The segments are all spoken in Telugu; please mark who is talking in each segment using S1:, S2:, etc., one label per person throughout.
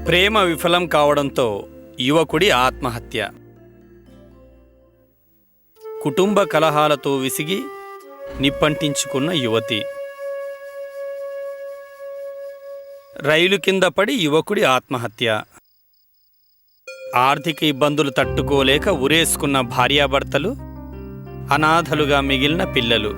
S1: ప్రేమ విఫలం కావడంతో యువకుడి ఆత్మహత్య. కుటుంబ కలహాలతో విసిగి నిప్పంటించుకున్న యువతి. రైలు కింద పడి యువకుడి ఆత్మహత్య. ఆర్థిక ఇబ్బందులు తట్టుకోలేక ఉరేసుకున్న భార్యాభర్తలు, అనాథలుగా మిగిలిన పిల్లలు.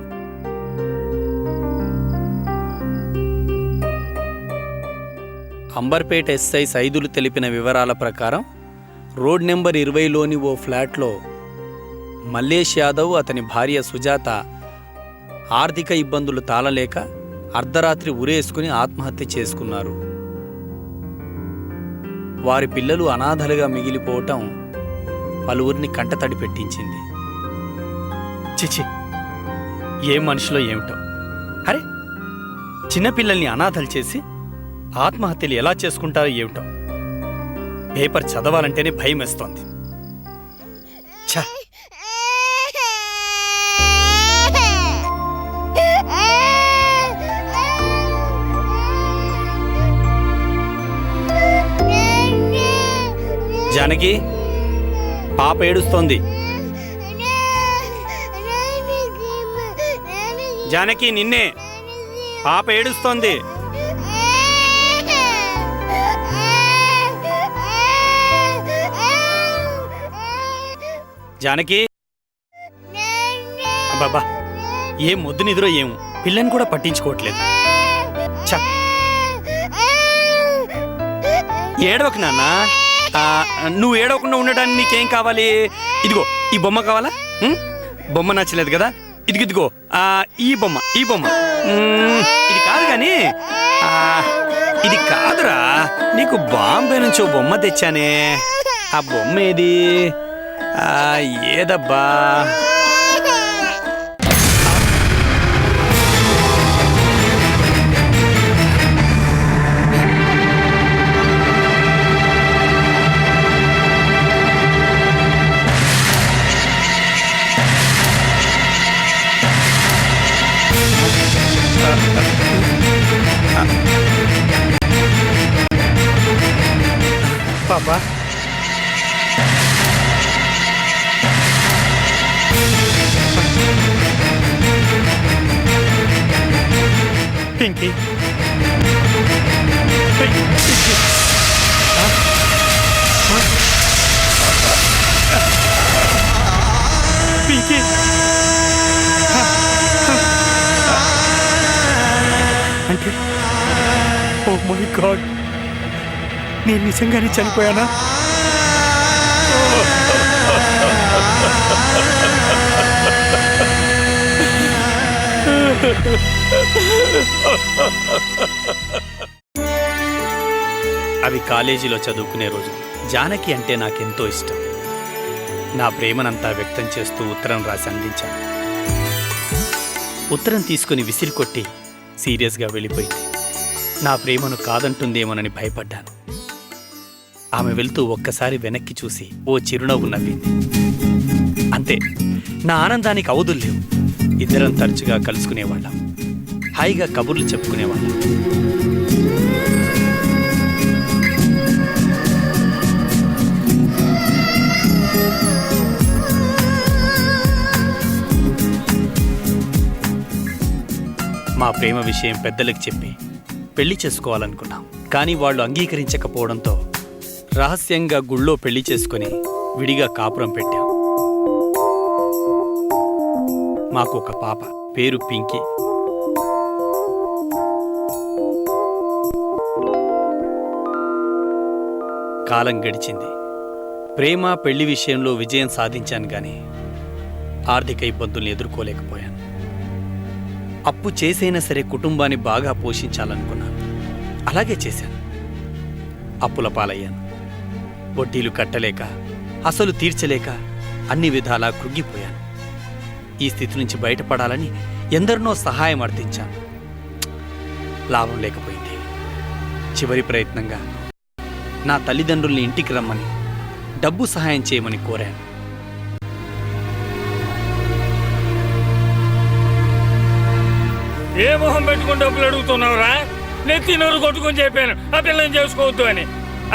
S1: అంబర్పేట ఎస్ఐ సైదులు తెలిపిన వివరాల ప్రకారం రోడ్ నెంబర్ 20లోని ఓ ఫ్లాట్లో మల్లేష్ యాదవ్, అతని భార్య సుజాత ఆర్థిక ఇబ్బందులు తాళలేక అర్ధరాత్రి ఉరేసుకుని ఆత్మహత్య చేసుకున్నారు. వారి పిల్లలు అనాథలుగా మిగిలిపోవటం పలువురిని కంటతడి పెట్టించింది. చిచి, ఏ మనిషిలో ఏమిటో. అరే, చిన్నపిల్లల్ని అనాథలు చేసి ఆత్మహత్యలు ఎలా చేసుకుంటారో ఏమిటో. పేపర్ చదవాలంటేనే భయం వేస్తోంది. ఛ! జానకి, పాప ఏడుస్తోంది. జానకి, నిన్నే. పాప ఏడుస్తోంది. జానకి, బాబా, ఏం మొద్దు నిద్రో ఏమో, పిల్లని కూడా పట్టించుకోవట్లేదు. ఛ! ఏడవకు నాన్న. నువ్వు ఏడవకుండా ఉండడానికి నీకేం కావాలి? ఇదిగో, ఈ బొమ్మ కావాలా? బొమ్మ నచ్చలేదు కదా? ఇదిగో ఈ బొమ్మ. ఇది కాదు కానీ, ఇది కాదురా, నీకు బాంబే నుంచి ఓ బొమ్మ తెచ్చానే. ఆ బొమ్మ ఏది? ఏదబ్బా? పాపా, పింకీ, పింకీ, అంటే ఓ మై గాడ్, నేను నిజంగానే చనిపోయానా? అవి కాలేజీలో చదువుకునే రోజు. జానకి అంటే నాకెంతో ఇష్టం. నా ప్రేమనంతా వ్యక్తం చేస్తూ ఉత్తరం రాసి అందించాను. ఉత్తరం తీసుకుని విసిరి కొట్టి సీరియస్గా వెళ్ళిపోయింది. నా ప్రేమను కాదంటుందేమోనని భయపడ్డాను. ఆమె వెళ్తూ ఒక్కసారి వెనక్కి చూసి ఓ చిరునవ్వు నవ్వింది. అంతే, నా ఆనందానికి అవధులు లేవు. ఇద్దరం తరచుగా కలుసుకునేవాళ్ళం, హాయిగా కబుర్లు చెప్పుకునేవాళ్ళం. మా ప్రేమ విషయం పెద్దలకు చెప్పి పెళ్లి చేసుకోవాలనుకున్నాం. కానీ వాళ్ళు అంగీకరించకపోవడంతో రహస్యంగా గుళ్ళో పెళ్లి చేసుకుని విడిగా కాపురం పెట్టాం. మాకు ఒక పాప, పేరు పింకీ. కాలం గడిచింది. ప్రేమ పెళ్లి విషయంలో విజయం సాధించాను గాని ఆర్థిక ఇబ్బందుల్ని ఎదుర్కోలేకపోయాను. అప్పు చేసైనా సరే కుటుంబాన్ని బాగా పోషించాలనుకున్నాను. అలాగే చేశాను. అప్పుల పాలయ్యాను. వడ్డీలు కట్టలేక, అసలు తీర్చలేక అన్ని విధాలా కృంగిపోయాను. ఈ స్థితి నుంచి బయటపడాలని ఎందరినో సహాయం అర్థించాను. లాభం లేకపోయింది. చివరి ప్రయత్నంగా నా తల్లిదండ్రుల్ని ఇంటికి రమ్మని, డబ్బు సహాయం చేయమని కోరాను.
S2: ఏ మొహం పెట్టుకుని డబ్బులు అడుగుతున్నావురా? నెత్తి నోరు కొట్టుకుని చెప్పాను ఆ పిల్లని చేసుకోవద్దు అని.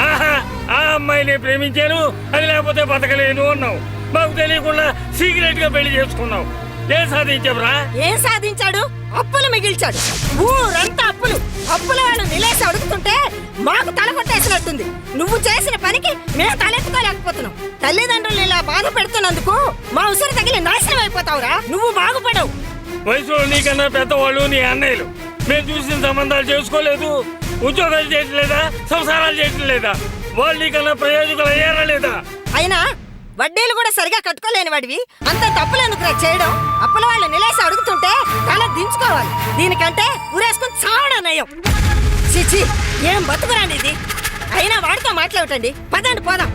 S2: ఆహా, ఆ అమ్మాయిని ప్రేమించాను, అది లేకపోతే బతకలేను అన్నావు. మాకు తెలియకుండా సీక్రెట్ గా పెళ్లి చేసుకున్నావు. ఏం సాధించావురా?
S3: ఏం సాధించాడు? అప్పులు మిగిల్చాడు. ఊరంతా అప్పులు. అప్పుల వాళ్ళు నిలేసి అడుగుతుంటే మాకు తల కొట్టేసినట్టుంది. నువ్వు చేసిన పనికి మేము తలెత్తుకోలేకపోతున్నాం. తల్లిదండ్రులు ఇలా బాధ పెడుతున్నందుకు మా ఉసిరి తగిలి నాశనం అయిపోతావురా. నువ్వు బాగుపడవు.
S2: వయసులో నీకన్నా పెద్దవాళ్ళు నీ అన్నయ్యలు. మేము చూసిన సంబంధాలు చేసుకోలేదు, ఉద్యోగాలు చేయట్లేదా, సంసారాలు చేయట్లేదా? వాళ్ళు నీకన్నా ప్రయోజకులు అయ్యారా లేదా?
S3: అయినా వడ్డీలు కూడా సరిగా కట్టుకోలేని వాడివి అంత తప్పులెందుకురా చేయడం? అప్పుల వాళ్ళు నిలేసి అడుగుతుంటే తల దించుకోవాలి. దీనికంటే ఊరేసుకుని చావడం నయం. చిచి, ఏం బతుకురాండి ఇది. అయినా వాడితో మాట్లాడటండి. పదండి పోదాం.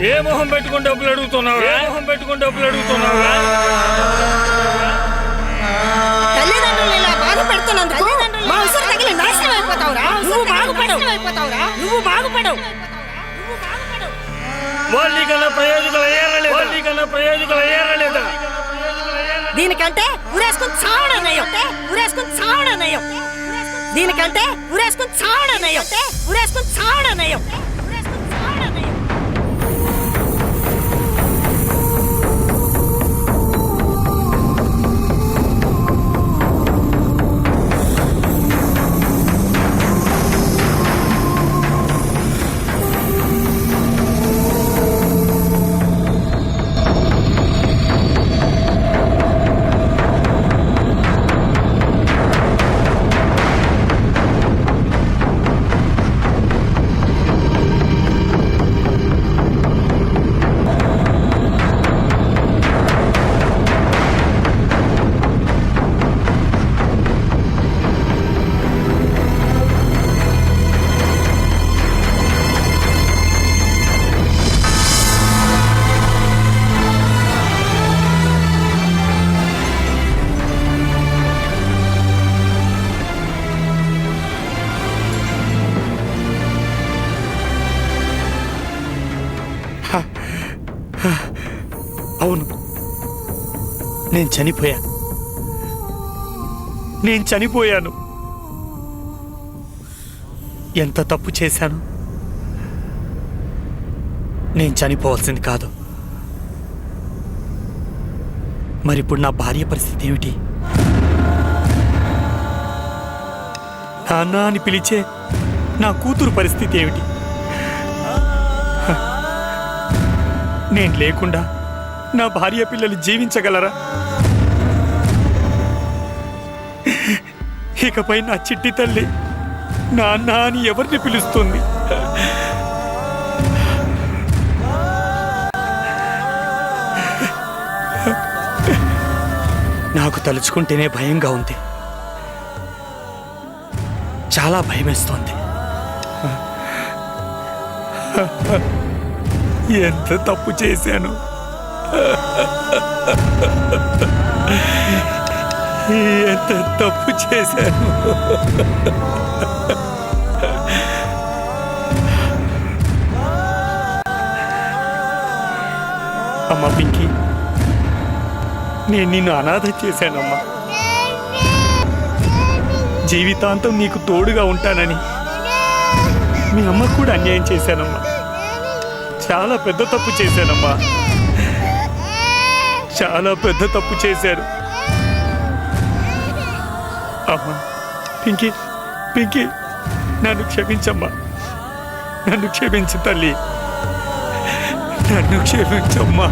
S2: ఏ మొహం పెట్టుకుని డబ్బులు అడుగుతున్నావురా?
S3: తల్లిదండ్రులు ఇలా బాధ పెడుతున్నందుకు మా ఉసిరి తగిలి నాశనం అయిపోతావురా. నువ్వు బాగుపడవు.
S2: వాళ్ళు నీకన్నా ప్రయోజకులు అయ్యారా లేదా?
S3: దీనికంటే ఊరేసుకుని చావడం నయం. దీనికంటే ఊరేసుకుని చావడం నయం.
S1: అవును, నేను చనిపోయాను. ఎంత తప్పు చేశాను. నేను చనిపోవాల్సింది కాదు. మరిప్పుడు నా భార్య పరిస్థితి ఏమిటి? నాన్న అని పిలిచే నా కూతురు పరిస్థితి ఏమిటి? నేను లేకుండా నా భార్య పిల్లలు జీవించగలరా? ఇకపై నా చిట్టి తల్లి నాన్న అని ఎవరిని పిలుస్తుంది? నాకు తలుచుకుంటేనే భయంగా ఉంది. చాలా భయమేస్తోంది. ఎంత తప్పు చేశాను. ఎంత తప్పు చేశాను. అమ్మా పింకీ, నేను నిన్ను అనాథ చేశానమ్మా. జీవితాంతం నీకు తోడుగా ఉంటానని మీ అమ్మకు కూడా అన్యాయం చేశానమ్మా. చాలా పెద్ద తప్పు చేశానమ్మా. చాలా పెద్ద తప్పు చేశారు. అమ్మా పింకీ, పింకీ, నన్ను క్షమించమ్మా. నన్ను క్షమించు తల్లి. నన్ను క్షమించమ్మా.